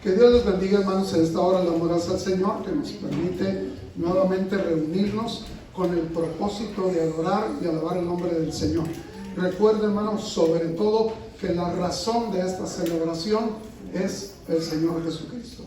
Que Dios les bendiga, hermanos, en esta hora damos al Señor que nos permite nuevamente reunirnos con el propósito de adorar y alabar el nombre del Señor. Recuerden, hermanos, sobre todo que la razón de esta celebración es el Señor Jesucristo.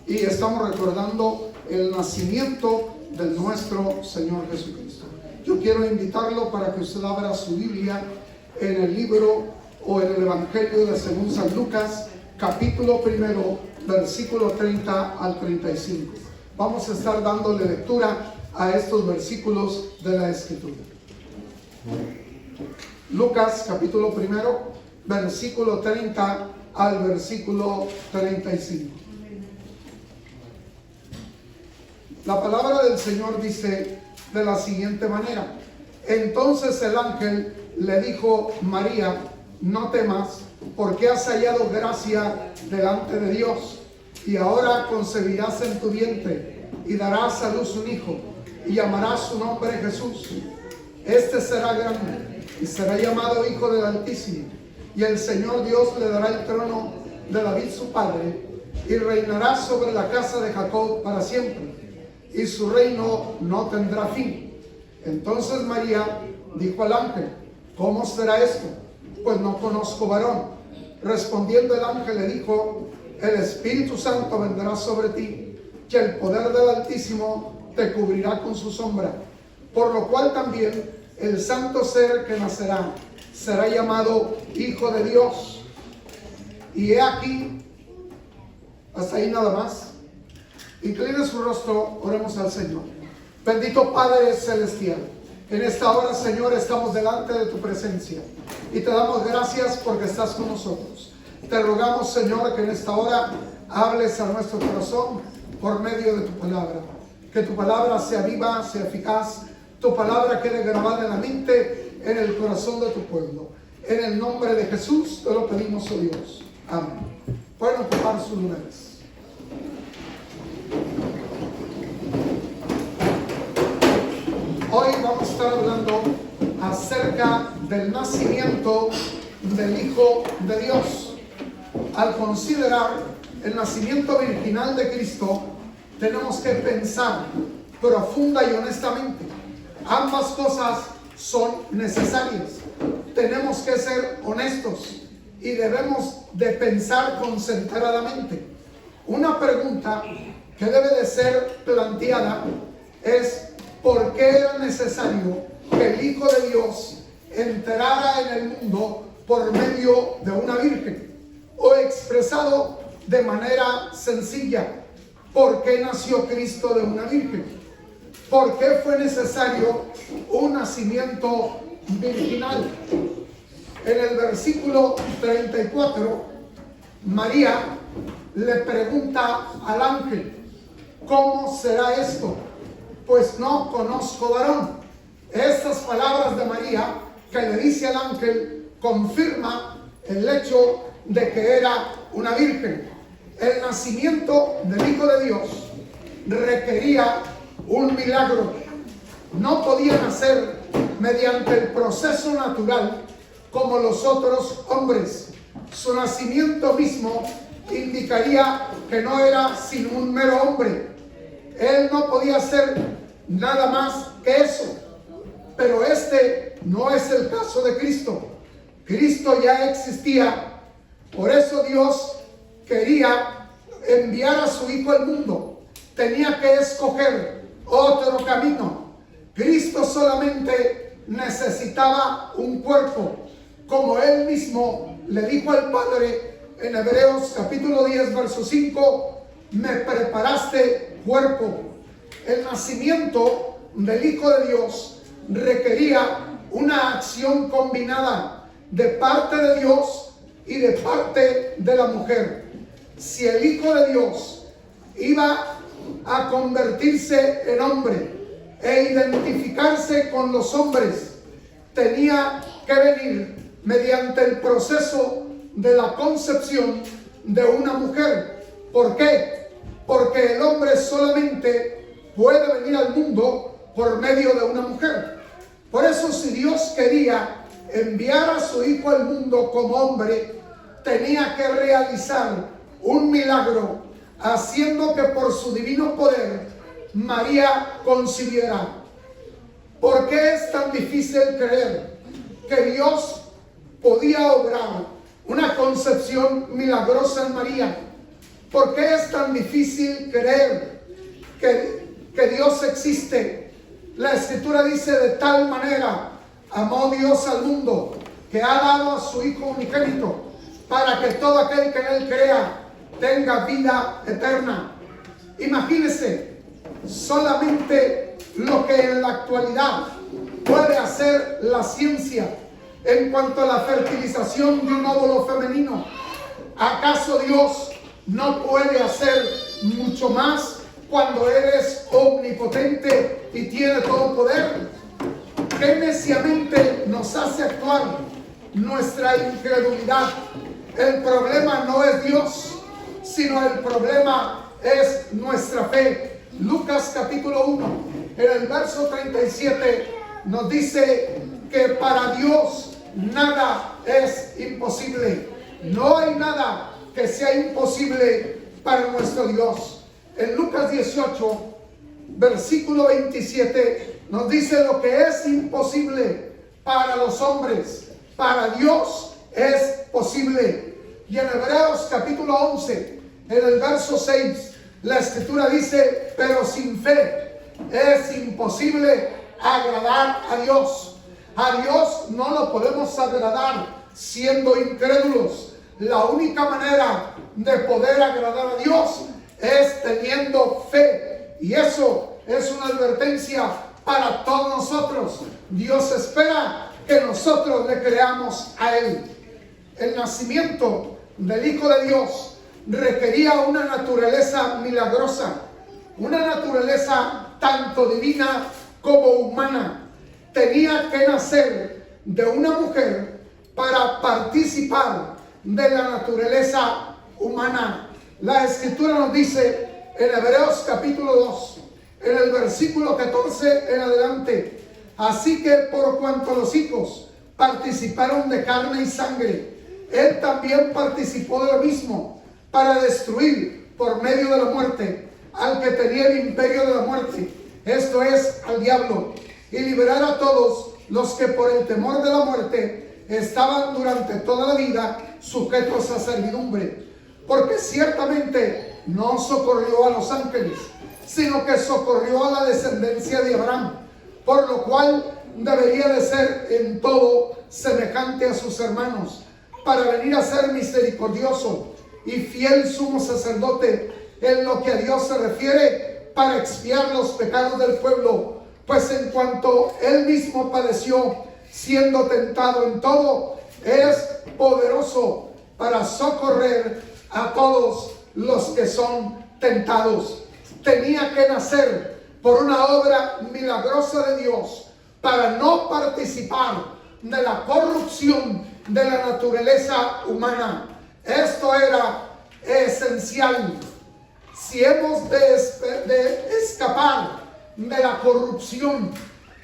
Y estamos recordando el nacimiento de nuestro Señor Jesucristo. Yo quiero invitarlo para que usted abra su Biblia en el libro o en el Evangelio de según San Lucas, capítulo 1, versículo 30 al 35. Vamos a estar dándole lectura a estos versículos de la Escritura. Lucas, capítulo 1, versículo 30 al versículo 35. La palabra del Señor dice de la siguiente manera: entonces el ángel le dijo: María, no temas, porque has hallado gracia delante de Dios, y ahora concebirás en tu vientre, y darás a luz un hijo, y llamarás su nombre Jesús. Este será grande, y será llamado Hijo del Altísimo, y el Señor Dios le dará el trono de David su padre, y reinará sobre la casa de Jacob para siempre, y su reino no tendrá fin. Entonces María dijo al ángel: ¿cómo será esto? Pues no conozco varón. Respondiendo el ángel le dijo: el Espíritu Santo vendrá sobre ti, que el poder del Altísimo te cubrirá con su sombra, por lo cual también el santo ser que nacerá será llamado Hijo de Dios. Y he aquí, hasta ahí nada más. Incline su rostro, oremos al Señor. Bendito Padre Celestial, en esta hora, Señor, estamos delante de tu presencia y te damos gracias porque estás con nosotros. Te rogamos, Señor, que en esta hora hables a nuestro corazón por medio de tu palabra. Que tu palabra sea viva, sea eficaz, tu palabra quede grabada en la mente, en el corazón de tu pueblo. En el nombre de Jesús te lo pedimos, oh Dios. Amén. Pueden ocupar sus lugares. Hoy vamos a estar hablando acerca del nacimiento del Hijo de Dios. Al considerar el nacimiento virginal de Cristo, tenemos que pensar profunda y honestamente. Ambas cosas son necesarias. Tenemos que ser honestos y debemos de pensar concentradamente. Una pregunta que debe de ser planteada es: ¿por qué era necesario que el Hijo de Dios entrara en el mundo por medio de una virgen? O expresado de manera sencilla, ¿por qué nació Cristo de una virgen? ¿Por qué fue necesario un nacimiento virginal? En el versículo 34, María le pregunta al ángel: ¿cómo será esto? Pues no conozco varón. Estas palabras de María que le dice al ángel confirma el hecho de que era una virgen. El nacimiento del Hijo de Dios requería un milagro. No podía nacer mediante el proceso natural como los otros hombres. Su nacimiento mismo indicaría que no era sino un mero hombre. Él no podía ser nada más que eso. Pero este no es el caso de Cristo. Cristo ya existía. Por eso Dios quería enviar a su Hijo al mundo. Tenía que escoger otro camino. Cristo solamente necesitaba un cuerpo. Como Él mismo le dijo al Padre en Hebreos capítulo 10, verso 5: me preparaste cuerpo. El nacimiento del Hijo de Dios requería una acción combinada de parte de Dios y de parte de la mujer. Si el Hijo de Dios iba a convertirse en hombre e identificarse con los hombres, tenía que venir mediante el proceso de la concepción de una mujer. ¿Por qué? Porque el hombre solamente puede venir al mundo por medio de una mujer. Por eso, si Dios quería enviar a su Hijo al mundo como hombre, tenía que realizar un milagro, haciendo que por su divino poder María concibiera. ¿Por qué es tan difícil creer que Dios podía obrar una concepción milagrosa en María? ¿Por qué es tan difícil creer que Dios existe? La Escritura dice: de tal manera amó Dios al mundo, que ha dado a su Hijo unigénito, para que todo aquel que en Él crea tenga vida eterna. Imagínese solamente lo que en la actualidad puede hacer la ciencia en cuanto a la fertilización de un óvulo femenino. ¿Acaso Dios no puede hacer mucho más cuando Él es omnipotente y tiene todo poder? ¿Qué neciamente nos hace actuar? Nuestra incredulidad. El problema no es Dios, sino el problema es nuestra fe. Lucas capítulo 1, en el verso 37, nos dice que para Dios nada es imposible. No hay nada que sea imposible para nuestro Dios. En Lucas 18, versículo 27, nos dice: lo que es imposible para los hombres, para Dios es posible. Y en Hebreos capítulo 11, en el verso 6, la Escritura dice: pero sin fe es imposible agradar a Dios. A Dios no lo podemos agradar siendo incrédulos. La única manera de poder agradar a Dios es teniendo fe. Y eso es una advertencia para todos nosotros. Dios espera que nosotros le creamos a Él. El nacimiento del Hijo de Dios requería una naturaleza milagrosa, una naturaleza tanto divina como humana. Tenía que nacer de una mujer para participar de la naturaleza humana. La Escritura nos dice en Hebreos capítulo 2, en el versículo 14 en adelante: así que por cuanto los hijos participaron de carne y sangre, Él también participó de lo mismo, para destruir por medio de la muerte al que tenía el imperio de la muerte, esto es, al diablo, y liberar a todos los que por el temor de la muerte estaban durante toda la vida sujetos a servidumbre. Porque ciertamente no socorrió a los ángeles, sino que socorrió a la descendencia de Abraham, por lo cual debería de ser en todo semejante a sus hermanos, para venir a ser misericordioso y fiel sumo sacerdote en lo que a Dios se refiere, para expiar los pecados del pueblo. Pues en cuanto Él mismo padeció, siendo tentado en todo, es poderoso para socorrer a todos los que son tentados. Tenía que nacer por una obra milagrosa de Dios para no participar de la corrupción de la naturaleza humana. Esto era esencial. Si hemos de escapar de la corrupción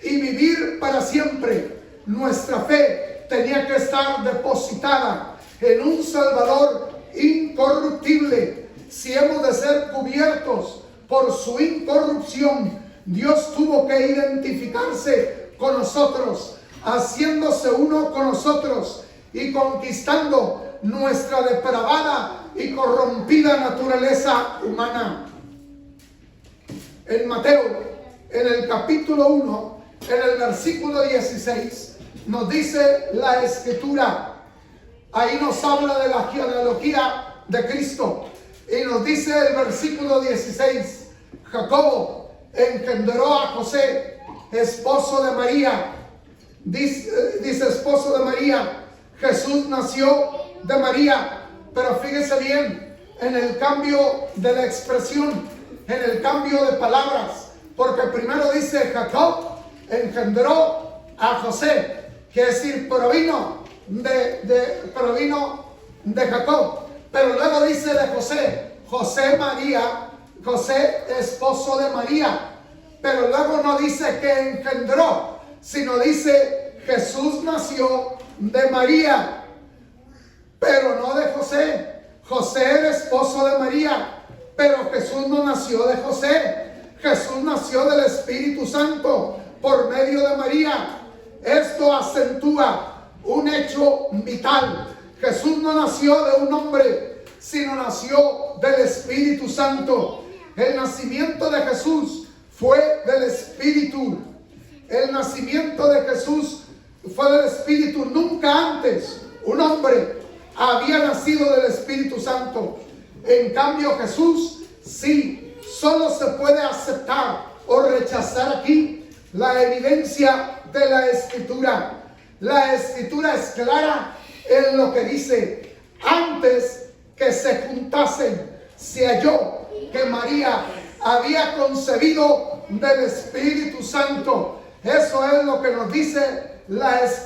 y vivir para siempre, nuestra fe tenía que estar depositada en un Salvador incorruptible. Si hemos de ser cubiertos por su incorrupción, Dios tuvo que identificarse con nosotros, haciéndose uno con nosotros y conquistando nuestra depravada y corrompida naturaleza humana. En Mateo, en el capítulo 1, en el versículo 16, nos dice la Escritura, ahí nos habla de la genealogía de Cristo, y nos dice el versículo 16: Jacobo engendró a José, esposo de María. Dice esposo de María. Jesús nació de María. Pero fíjese bien en el cambio de la expresión, en el cambio de palabras, porque primero dice Jacob engendró a José, quiere decir provino de Jacob, pero luego dice de José, José esposo de María, pero luego no dice que engendró, sino dice Jesús nació de María, pero no de José. José era esposo esposo de María, pero Jesús no nació de José. Jesús nació del Espíritu Santo por medio de María. Esto acentúa un hecho vital. Jesús no nació de un hombre, sino nació del Espíritu Santo. El nacimiento de Jesús fue del Espíritu. El nacimiento de Jesús fue del Espíritu. Nunca antes un hombre había nacido del Espíritu Santo. En cambio, Jesús sí. Solo se puede aceptar o rechazar aquí la evidencia de la Escritura. La Escritura es clara en lo que dice: antes que se juntasen, se halló que María había concebido del Espíritu Santo. Eso es lo que nos dice la Escritura.